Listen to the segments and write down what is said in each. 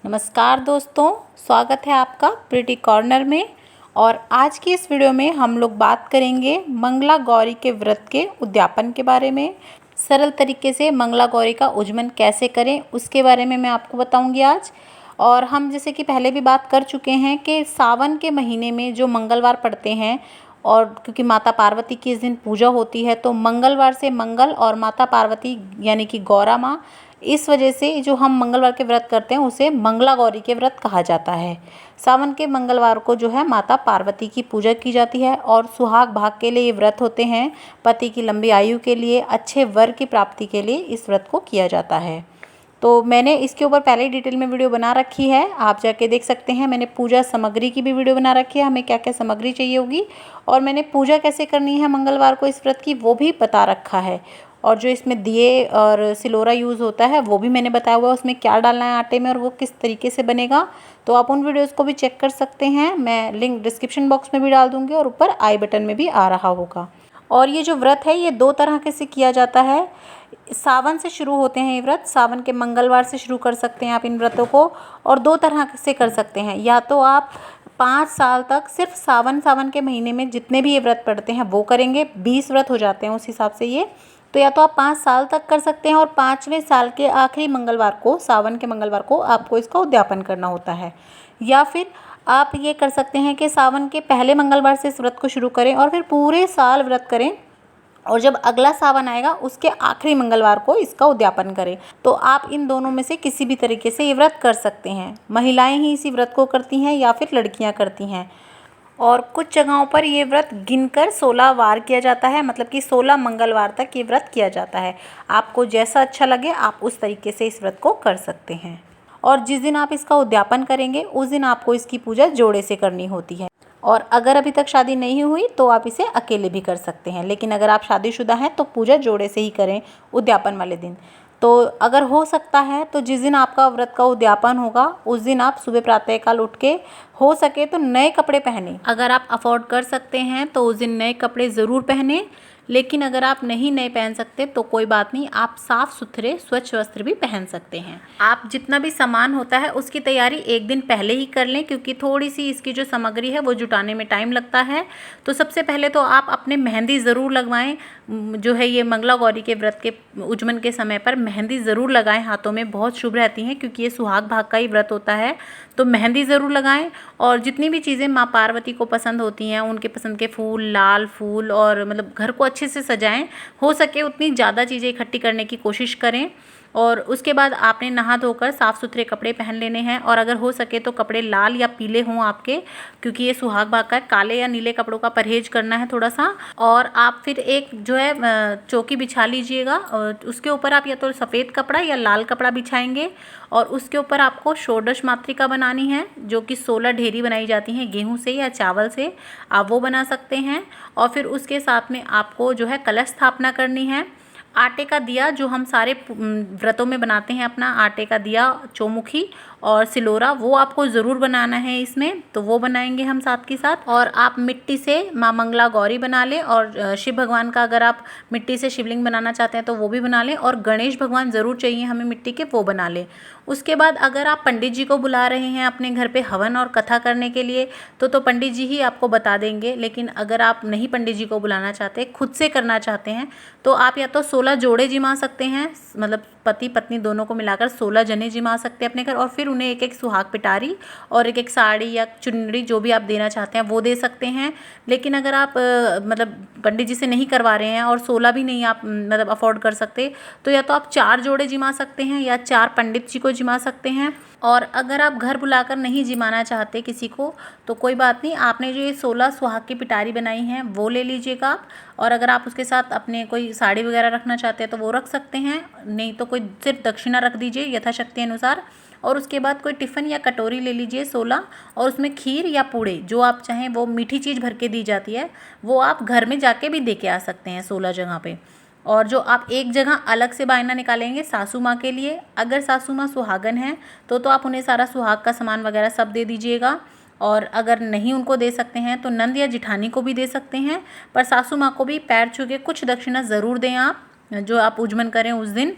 नमस्कार दोस्तों, स्वागत है आपका प्रिटी कॉर्नर में। और आज की इस वीडियो में हम लोग बात करेंगे मंगला गौरी के व्रत के उद्यापन के बारे में। सरल तरीके से मंगला गौरी का उज्जमन कैसे करें उसके बारे में मैं आपको बताऊंगी आज। और हम जैसे कि पहले भी बात कर चुके हैं कि सावन के महीने में जो मंगलवार पड़ते हैं, और क्योंकि माता पार्वती की इस दिन पूजा होती है, तो मंगलवार से मंगल और माता पार्वती यानी कि गौरा माँ, इस वजह से जो हम मंगलवार के व्रत करते हैं उसे मंगला गौरी के व्रत कहा जाता है। सावन के मंगलवार को जो है माता पार्वती की पूजा की जाती है और सुहाग भाग के लिए ये व्रत होते हैं। पति की लंबी आयु के लिए, अच्छे वर की प्राप्ति के लिए इस व्रत को किया जाता है। तो मैंने इसके ऊपर पहले ही डिटेल में वीडियो बना रखी है, आप जाके देख सकते हैं। मैंने पूजा सामग्री की भी वीडियो बना रखी है, हमें क्या क्या सामग्री चाहिए होगी, और मैंने पूजा कैसे करनी है मंगलवार को इस व्रत की वो भी बता रखा है। और जो इसमें दिए और सिलोरा यूज़ होता है वो भी मैंने बताया हुआ है, उसमें क्या डालना है आटे में और वो किस तरीके से बनेगा। तो आप उन वीडियोज़ को भी चेक कर सकते हैं, मैं लिंक डिस्क्रिप्शन बॉक्स में भी डाल दूँगी और ऊपर आई बटन में भी आ रहा होगा। और ये जो व्रत है ये 2 तरह के से किया जाता है। सावन से शुरू होते हैं ये व्रत, सावन के मंगलवार से शुरू कर सकते हैं आप इन व्रतों को, और 2 तरह से कर सकते हैं। या तो आप 5 साल तक सिर्फ सावन के महीने में जितने भी ये व्रत पड़ते हैं वो करेंगे, 20 व्रत हो जाते हैं उस हिसाब से ये। तो या तो आप 5 साल तक कर सकते हैं और 5वें साल के आखिरी मंगलवार को, सावन के मंगलवार को आपको इसका उद्यापन करना होता है। या फिर आप ये कर सकते हैं कि सावन के पहले मंगलवार से इस व्रत को शुरू करें और फिर पूरे साल व्रत करें, और जब अगला सावन आएगा उसके आखिरी मंगलवार को इसका उद्यापन करें। तो आप इन दोनों में से किसी भी तरीके से ये व्रत कर सकते हैं। महिलाएं ही इसी व्रत को करती हैं या फिर लड़कियां करती हैं। और कुछ जगहों पर ये व्रत गिनकर 16 वार किया जाता है, मतलब कि 16 मंगलवार तक ये व्रत किया जाता है। आपको जैसा अच्छा लगे आप उस तरीके से इस व्रत को कर सकते हैं। और जिस दिन आप इसका उद्यापन करेंगे उस दिन आपको इसकी पूजा जोड़े से करनी होती है। और अगर अभी तक शादी नहीं हुई तो आप इसे अकेले भी कर सकते हैं, लेकिन अगर आप शादीशुदा हैं तो पूजा जोड़े से ही करें उद्यापन वाले दिन। तो अगर हो सकता है तो जिस दिन आपका व्रत का उद्यापन होगा उस दिन आप सुबह प्रातःकाल उठ के हो सके तो नए कपड़े पहने। अगर आप अफोर्ड कर सकते हैं तो उस दिन नए कपड़े ज़रूर पहने, लेकिन अगर आप नहीं नए पहन सकते तो कोई बात नहीं, आप साफ़ सुथरे स्वच्छ वस्त्र भी पहन सकते हैं। आप जितना भी सामान होता है उसकी तैयारी एक दिन पहले ही कर लें, क्योंकि थोड़ी सी इसकी जो सामग्री है वो जुटाने में टाइम लगता है। तो सबसे पहले तो आप अपने मेहंदी ज़रूर लगवाएं। जो है ये मंगला गौरी के व्रत के उज्जमन के समय पर मेहंदी ज़रूर लगाएं हाथों में, बहुत शुभ रहती हैं, क्योंकि ये सुहाग भाग का ही व्रत होता है। तो मेहंदी ज़रूर लगाएं। और जितनी भी चीज़ें माँ पार्वती को पसंद होती हैं, उनके पसंद के फूल, लाल फूल, और मतलब घर को अच्छे से सजाएं। हो सके उतनी ज़्यादा चीज़ें इकट्ठी करने की कोशिश करें। और उसके बाद आपने नहा धोकर साफ़ सुथरे कपड़े पहन लेने हैं, और अगर हो सके तो कपड़े लाल या पीले हों आपके, क्योंकि ये सुहाग भाग का है। काले या नीले कपड़ों का परहेज करना है थोड़ा सा। और आप फिर एक जो है चौकी बिछा लीजिएगा, और उसके ऊपर आप या तो सफ़ेद कपड़ा या लाल कपड़ा बिछाएंगे, और उसके ऊपर आपको षोडश मातृका बनानी है, जो कि 16 ढेरी बनाई जाती हैं गेहूं से या चावल से, आप वो बना सकते हैं। और फिर उसके साथ में आपको जो है कलश स्थापना करनी है। आटे का दिया जो हम सारे व्रतों में बनाते हैं, अपना आटे का दिया, चौमुखी और सिलोरा, वो आपको ज़रूर बनाना है इसमें, तो वो बनाएंगे हम साथ के साथ। और आप मिट्टी से माँ मंगला गौरी बना लें, और शिव भगवान का अगर आप मिट्टी से शिवलिंग बनाना चाहते हैं तो वो भी बना लें, और गणेश भगवान ज़रूर चाहिए हमें मिट्टी के, वो बना लें। उसके बाद अगर आप पंडित जी को बुला रहे हैं अपने घर पे हवन और कथा करने के लिए, तो पंडित जी ही आपको बता देंगे। लेकिन अगर आप नहीं पंडित जी को बुलाना चाहते, खुद से करना चाहते हैं, तो आप या तो 16 जोड़े जिमा सकते हैं, मतलब पति पत्नी दोनों को मिलाकर 16 जने जिमा सकते हैं अपने घर, और फिर उन्हें एक एक सुहाग पिटारी और एक एक साड़ी या चुनरी जो भी आप देना चाहते हैं वो दे सकते हैं। लेकिन अगर आप मतलब पंडित जी से नहीं करवा रहे हैं और 16 भी नहीं आप मतलब अफोर्ड कर सकते, तो या तो आप 4 जोड़े जिमा सकते हैं या 4 पंडित जी को जिमा सकते हैं। और अगर आप घर बुलाकर नहीं जिमाना चाहते किसी को तो कोई बात नहीं, आपने जो ये 16 सुहाग की पिटारी बनाई हैं वो ले लीजिएगा आप। और अगर आप उसके साथ अपने कोई साड़ी वगैरह रखना चाहते हैं तो वो रख सकते हैं, नहीं तो कोई सिर्फ दक्षिणा रख दीजिए यथाशक्ति अनुसार। और उसके बाद कोई टिफ़िन या कटोरी ले लीजिए 16, और उसमें खीर या पूड़े जो आप चाहें, वो मीठी चीज़ भर के दी जाती है, वो आप घर में जाके भी दे के आ सकते हैं 16 जगह पे। और जो आप एक जगह अलग से बायना निकालेंगे सासू माँ के लिए, अगर सासू माँ सुहागन हैं तो आप उन्हें सारा सुहाग का सामान वगैरह सब दे दीजिएगा। और अगर नहीं उनको दे सकते हैं तो नंद या जिठानी को भी दे सकते हैं, पर सासू माँ को भी पैर छू के कुछ दक्षिणा ज़रूर दें आप, जो आप उज्जमन करें उस दिन।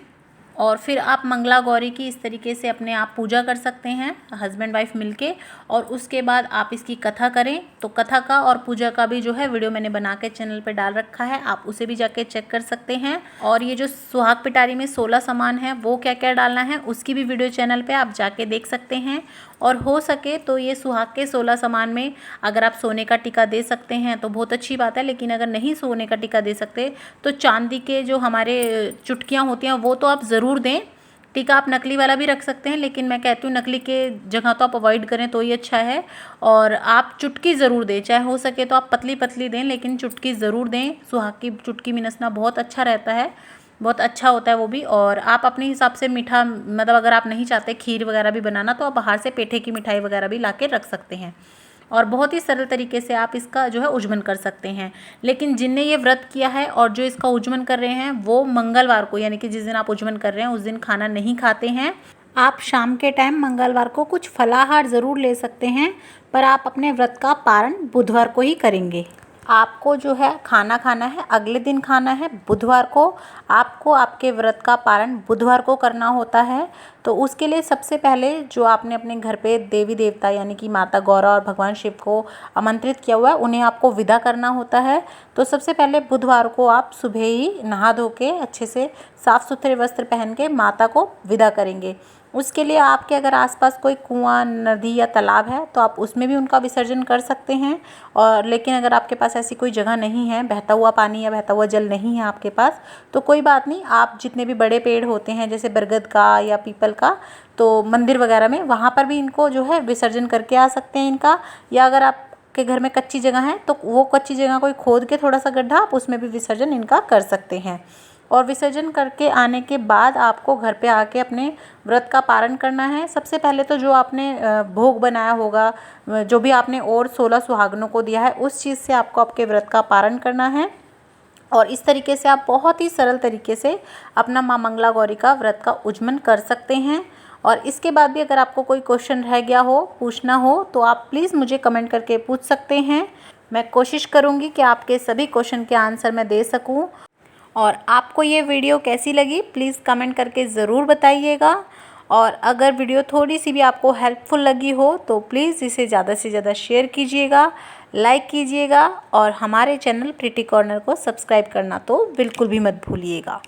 और फिर आप मंगला गौरी की इस तरीके से अपने आप पूजा कर सकते हैं हस्बैंड वाइफ मिलके। और उसके बाद आप इसकी कथा करें। तो कथा का और पूजा का भी जो है वीडियो मैंने बना के चैनल पे डाल रखा है, आप उसे भी जाके चेक कर सकते हैं। और ये जो सुहाग पिटारी में 16 सामान है वो क्या क्या डालना है उसकी भी वीडियो चैनल पे आप जाके देख सकते हैं। और हो सके तो ये सुहाग के 16 सामान में अगर आप सोने का टीका दे सकते हैं तो बहुत अच्छी बात है, लेकिन अगर नहीं सोने का टीका दे सकते तो चांदी के जो हमारे चुटकियाँ होती हैं वो तो आप ज़रूर दें। टीका आप नकली वाला भी रख सकते हैं, लेकिन मैं कहती हूँ नकली के जगह तो आप अवॉइड करें तो ही अच्छा है। और आप चुटकी ज़रूर दें, चाहे हो सके तो आप पतली पतली दें लेकिन चुटकी ज़रूर दें। सुहाग की चुटकी मिनसना बहुत अच्छा रहता है, बहुत अच्छा होता है वो भी। और आप अपने हिसाब से मीठा, मतलब अगर आप नहीं चाहते खीर वगैरह भी बनाना तो आप बाहर से पेठे की मिठाई वगैरह भी ला के रख सकते हैं। और बहुत ही सरल तरीके से आप इसका जो है उज्जमन कर सकते हैं। लेकिन जिनने ये व्रत किया है और जो इसका उज्जमन कर रहे हैं वो मंगलवार को, यानी कि जिस दिन आप उज्जमन कर रहे हैं उस दिन खाना नहीं खाते हैं। आप शाम के टाइम मंगलवार को कुछ फलाहार ज़रूर ले सकते हैं, पर आप अपने व्रत का पारण बुधवार को ही करेंगे। आपको जो है खाना खाना है अगले दिन खाना है बुधवार को। आपको आपके व्रत का पारण बुधवार को करना होता है। तो उसके लिए सबसे पहले जो आपने अपने घर पे देवी देवता यानी कि माता गौरा और भगवान शिव को आमंत्रित किया हुआ है उन्हें आपको विदा करना होता है। तो सबसे पहले बुधवार को आप सुबह ही नहा धो के अच्छे से साफ़ सुथरे वस्त्र पहन के माता को विदा करेंगे। उसके लिए आपके अगर आसपास कोई कुआं, नदी या तालाब है तो आप उसमें भी उनका विसर्जन कर सकते हैं। और लेकिन अगर आपके पास ऐसी कोई जगह नहीं है, बहता हुआ पानी या बहता हुआ जल नहीं है आपके पास, तो कोई बात नहीं, आप जितने भी बड़े पेड़ होते हैं जैसे बरगद का या पीपल का, तो मंदिर वगैरह में वहाँ पर भी इनको जो है विसर्जन करके आ सकते हैं इनका। या अगर आप के घर में कच्ची जगह है तो वो कच्ची जगह कोई खोद के थोड़ा सा गड्ढा आप उसमें भी विसर्जन इनका कर सकते हैं। और विसर्जन करके आने के बाद आपको घर पे आके अपने व्रत का पारण करना है। सबसे पहले तो जो आपने भोग बनाया होगा, जो भी आपने और 16 सुहागनों को दिया है, उस चीज़ से आपको आपके व्रत का पारण करना है। और इस तरीके से आप बहुत ही सरल तरीके से अपना माँ मंगला गौरी का व्रत का उज्जमन कर सकते हैं। और इसके बाद भी अगर आपको कोई क्वेश्चन रह गया हो, पूछना हो, तो आप प्लीज़ मुझे कमेंट करके पूछ सकते हैं। मैं कोशिश करूँगी कि आपके सभी क्वेश्चन के आंसर मैं दे सकूँ। और आपको ये वीडियो कैसी लगी प्लीज़ कमेंट करके ज़रूर बताइएगा। और अगर वीडियो थोड़ी सी भी आपको हेल्पफुल लगी हो तो प्लीज़ इसे ज़्यादा से ज़्यादा शेयर कीजिएगा, लाइक कीजिएगा और हमारे चैनल प्रिटी कॉर्नर को सब्सक्राइब करना तो बिल्कुल भी मत भूलिएगा।